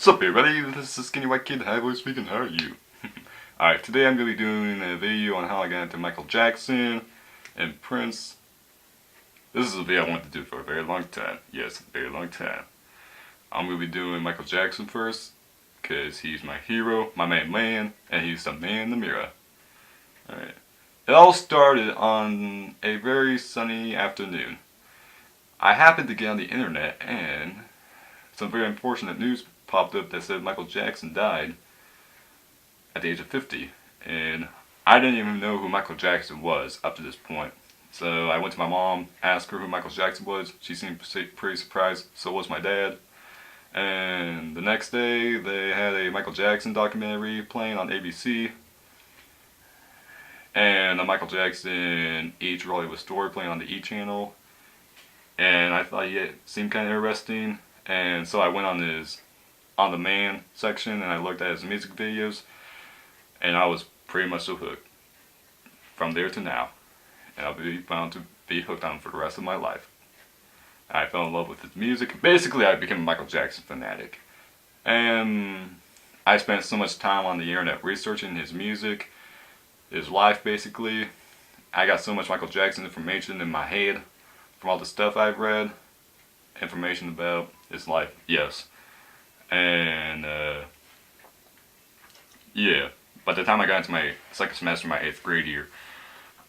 Sup everybody, this is Skinny White Kid, High Voice Speaking, how are you? Alright, today I'm going to be doing a video on how I got into Michael Jackson and Prince. This is a video I wanted to do for a very long time. Yes, a very long time. I'm going to be doing Michael Jackson first, because he's my hero, my main man, and he's the man in the mirror. Alright. It all started on a very sunny afternoon. I happened to get on the internet and some very unfortunate news popped up that said Michael Jackson died at the age of 50, and I didn't even know who Michael Jackson was up to this point. So I went to my mom, asked her who Michael Jackson was. She seemed pretty surprised, so was my dad. And the next day they had a Michael Jackson documentary playing on ABC, and a Michael Jackson E! Hollywood Story playing on the E! channel, and I thought he seemed kind of interesting, and so I went on the man section and I looked at his music videos, and I was pretty much so hooked from there to now, and I'll be bound to be hooked on him for the rest of my life. I fell in love with his music. Basically, I became a Michael Jackson fanatic, and I spent so much time on the internet researching his music, his life basically. I got so much Michael Jackson information in my head from all the stuff I've read, information about his life, yes. And yeah, by the time I got into my second semester, my 8th grade year,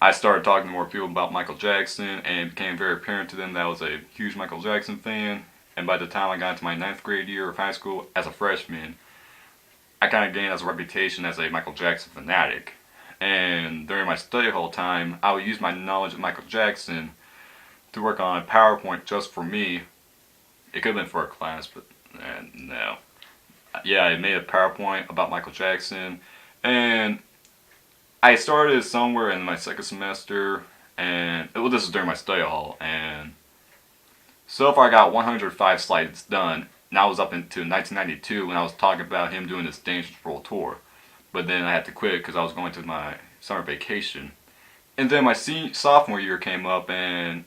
I started talking to more people about Michael Jackson, and it became very apparent to them that I was a huge Michael Jackson fan. And by the time I got into my 9th grade year of high school as a freshman, I kind of gained as a reputation as a Michael Jackson fanatic. And during my study hall time, I would use my knowledge of Michael Jackson to work on a PowerPoint just for me. It could have been for a class, but no. Yeah, I made a PowerPoint about Michael Jackson, and I started somewhere in my second semester, and this was during my study hall, and so far I got 105 slides done, and I was up into 1992 when I was talking about him doing this Dangerous World Tour, but then I had to quit because I was going to my summer vacation. And then my sophomore year came up, and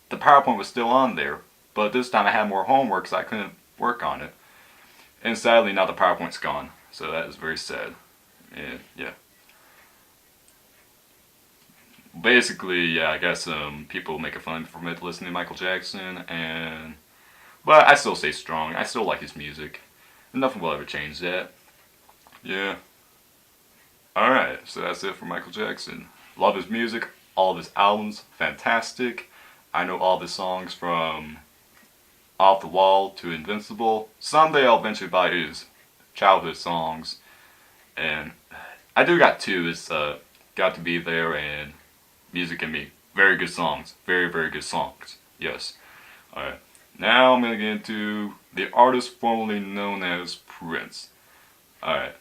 the PowerPoint was still on there, but this time I had more homework so I couldn't work on it. And sadly now the PowerPoint's gone, so that is very sad. And yeah. Basically, yeah, I got some people making fun of me for listening to Michael Jackson, but I still stay strong. I still like his music, and nothing will ever change that. Yeah. Alright, so that's it for Michael Jackson. Love his music, all of his albums, fantastic. I know all of his songs from Off the Wall to Invincible. Someday I'll eventually buy his childhood songs, and I do got two. It's Got to Be There and Music in Me. Very good songs. Very, very good songs. Yes. Alright. Now I'm going to get into the artist formerly known as Prince. Alright.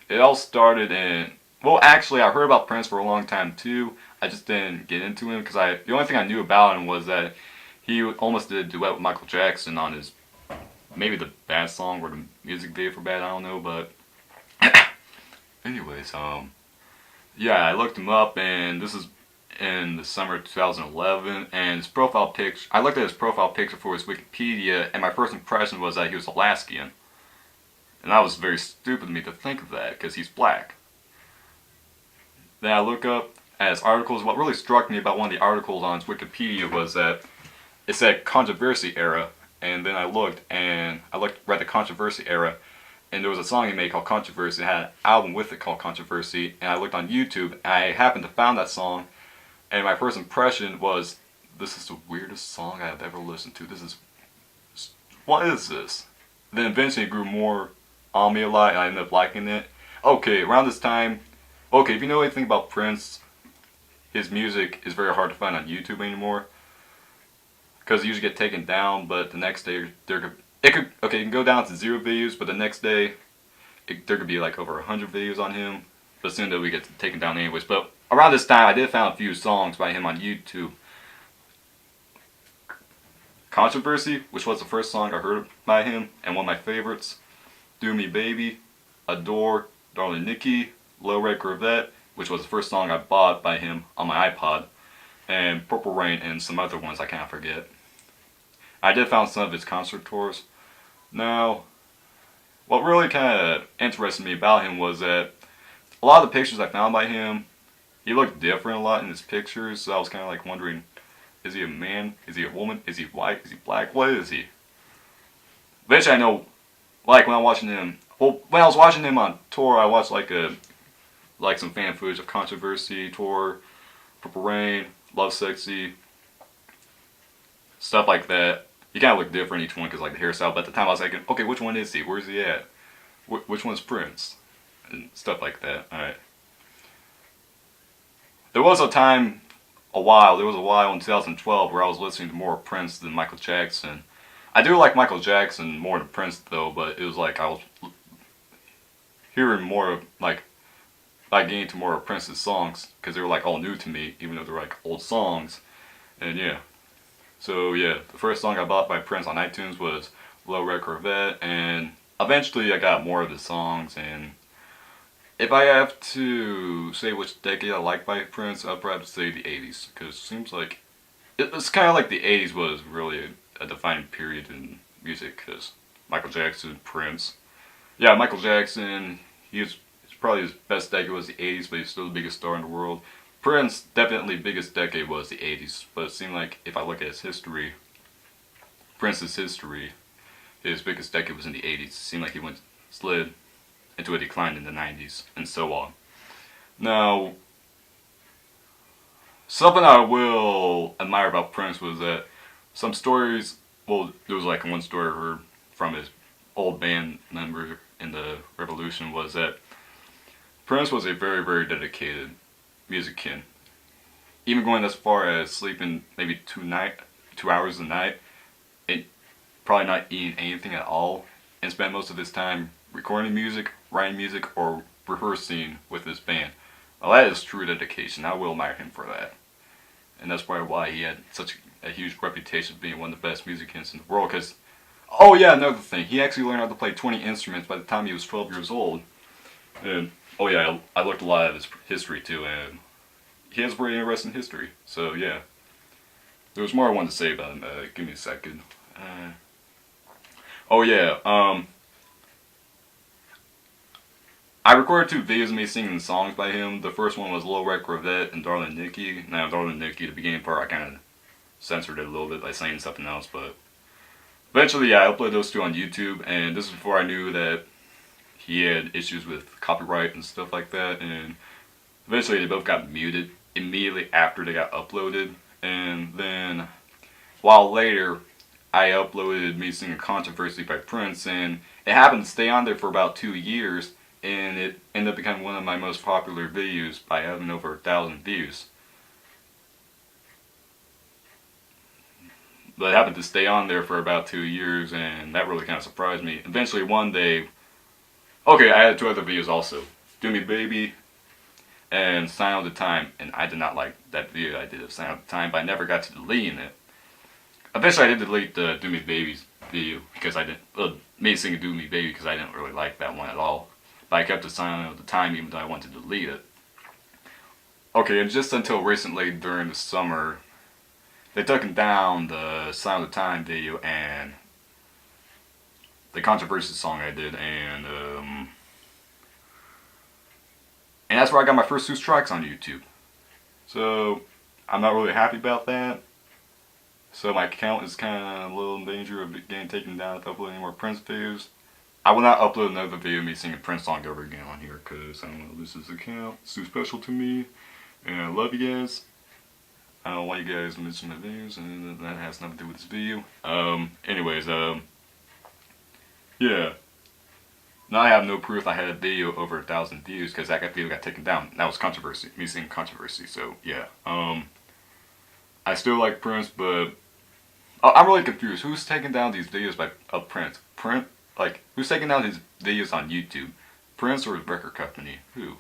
It all started in... Well, actually, I heard about Prince for a long time too. I just didn't get into him because the only thing I knew about him was that he almost did a duet with Michael Jackson on his... maybe the Bad song or the music video for Bad, I don't know, but... anyways, yeah, I looked him up, and this is in the summer of 2011, and his profile picture, I looked at his profile picture for his Wikipedia, and my first impression was that he was Alaskan. And that was very stupid of me to think of that, because he's black. Then I look up at his articles. What really struck me about one of the articles on his Wikipedia was that it said Controversy Era, and then I read the Controversy Era, and there was a song he made called Controversy. It had an album with it called Controversy, and I looked on YouTube, and I happened to find that song, and my first impression was, this is the weirdest song I have ever listened to. What is this? Then eventually it grew more on me a lot, and I ended up liking it. Okay, around this time, okay, if you know anything about Prince, his music is very hard to find on YouTube anymore, because it usually get taken down, but the next day it can go down to 0 views, but the next day there could be like over 100 videos on him, but soon though we get taken down anyways. But around this time I did find a few songs by him on YouTube. Controversy, which was the first song I heard by him, and one of my favorites. Do Me Baby, Adore, Darling Nikki, Low Red Corvette, which was the first song I bought by him on my iPod, and Purple Rain, and some other ones I can't forget. I did find some of his concert tours. Now, what really kind of interested me about him was that a lot of the pictures I found by him, he looked different a lot in his pictures. So I was kind of like wondering, is he a man? Is he a woman? Is he white? Is he black? What is he? Which I know, like when I was watching him. Well, when I was watching him on tour, I watched like some fan footage of Controversy tour, Purple Rain, Love Sexy, stuff like that. He kind of looked different each one because like the hairstyle. But at the time I was thinking, okay, which one is he? Where's he at? Which one's Prince? And stuff like that. All right. There was a time, there was a while in 2012 where I was listening to more Prince than Michael Jackson. I do like Michael Jackson more than Prince though, but it was like I was hearing more of like getting to more of Prince's songs because they were like all new to me, even though they're like old songs. And yeah, so yeah, the first song I bought by Prince on iTunes was Low Red Corvette, and eventually I got more of the songs. And if I have to say which decade I like by Prince, I'd probably say the 80s because it seems like it's kind of like the 80s was really a defining period in music because Michael Jackson, Prince. Yeah, Michael Jackson, he's probably his best decade was the 80s, but he's still the biggest star in the world. Prince, definitely biggest decade was the 80s, but it seemed like if I look at his history, Prince's history, his biggest decade was in the 80s. It seemed like he slid into a decline in the 90s, and so on. Now, something I will admire about Prince was that some stories, well, there was like one story I heard from his old band member in the Revolution was that Prince was a very, very dedicated musician. Even going as far as sleeping maybe 2 hours a night, and probably not eating anything at all, and spend most of his time recording music, writing music, or rehearsing with his band. Well, that is true dedication. I will admire him for that. And that's probably why he had such a huge reputation of being one of the best musicians in the world. Because, oh yeah, another thing, he actually learned how to play 20 instruments by the time he was 12 years old. And, oh yeah, I looked a lot at his history too, and he has a very interesting history. So yeah, there was more I wanted to say about him. Give me a second. Oh yeah, I recorded 2 videos of me singing songs by him. The first one was Low Red Corvette and Darling Nikki. Now, Darling Nikki, the beginning part, I kind of censored it a little bit by saying something else, but eventually, yeah, I uploaded those 2 on YouTube, and this is before I knew that he had issues with copyright and stuff like that, and eventually they both got muted immediately after they got uploaded, and then a while later, I uploaded me singing Controversy by Prince, and it happened to stay on there for about 2 years, and it ended up becoming one of my most popular videos by having over 1,000 views. But it happened to stay on there for about 2 years, and that really kind of surprised me. Eventually, one day, okay, I had 2 other videos also. Do Me Baby and Sign of the Time, and I did not like that video I did of Sign of the Time, but I never got to deleting it. Eventually, I did delete the Do Me Baby's video because I didn't, me singing Do Me Baby because I didn't really like that one at all. But I kept the Sign of the Time even though I wanted to delete it. Okay, and just until recently during the summer, they took down the Sign of the Time video and the Controversy song I did, and that's where I got my first 2 strikes on YouTube. So I'm not really happy about that. So my account is kind of a little in danger of getting taken down if I upload any more Prince videos. I will not upload another video of me singing Prince song over again on here because I don't want to lose this account. It's too special to me, and I love you guys. I don't want you guys to miss my videos, and that has nothing to do with this video. Anyways, yeah. Now I have no proof I had a video over 1,000 views because that video got taken down. That was Controversy, me singing Controversy. So yeah, I still like Prince, but I'm really confused. Who's taking down these videos of Prince? Like, who's taking down his videos on YouTube? Prince or his record company? Who?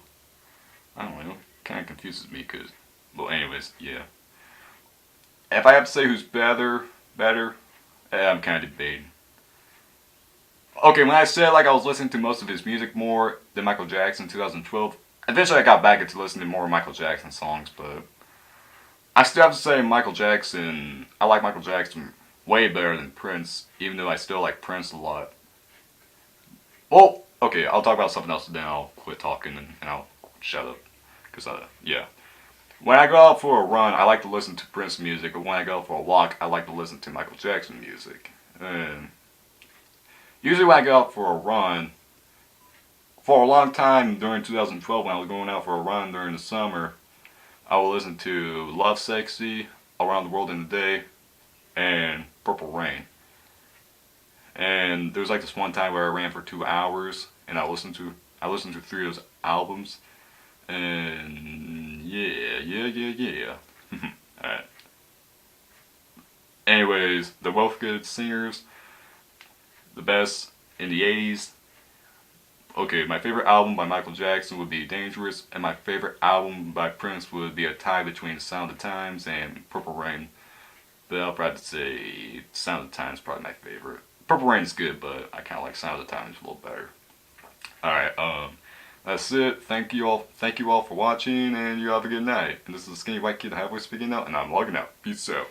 I don't know. Kind of confuses me because, well, anyways, yeah. If I have to say who's better, I'm kind of debating. Okay, when I said like I was listening to most of his music more than Michael Jackson in 2012, eventually I got back into listening to more Michael Jackson songs, but I still have to say Michael Jackson, I like Michael Jackson way better than Prince, even though I still like Prince a lot. Well, okay, I'll talk about something else, then I'll quit talking and I'll shut up. Cause yeah. When I go out for a run, I like to listen to Prince music, but when I go for a walk, I like to listen to Michael Jackson music. And usually when I go out for a run, for a long time during 2012 when I was going out for a run during the summer, I would listen to Love Sexy, Around the World in a Day, and Purple Rain. And there was like this one time where I ran for 2 hours, and I listened to three of those albums, and yeah. Alright. Anyways, they're both good singers, the best in the 80s. Okay, my favorite album by Michael Jackson would be Dangerous, and my favorite album by Prince would be a tie between Sound of Times and Purple Rain. But I'll probably say Sound of Times is probably my favorite. Purple Rain is good, but I kind of like Sound of Times a little better. Alright, that's it. Thank you all for watching, and you have a good night. And this is the Skinny White Kid Halfway speaking out, and I'm logging out. Peace out.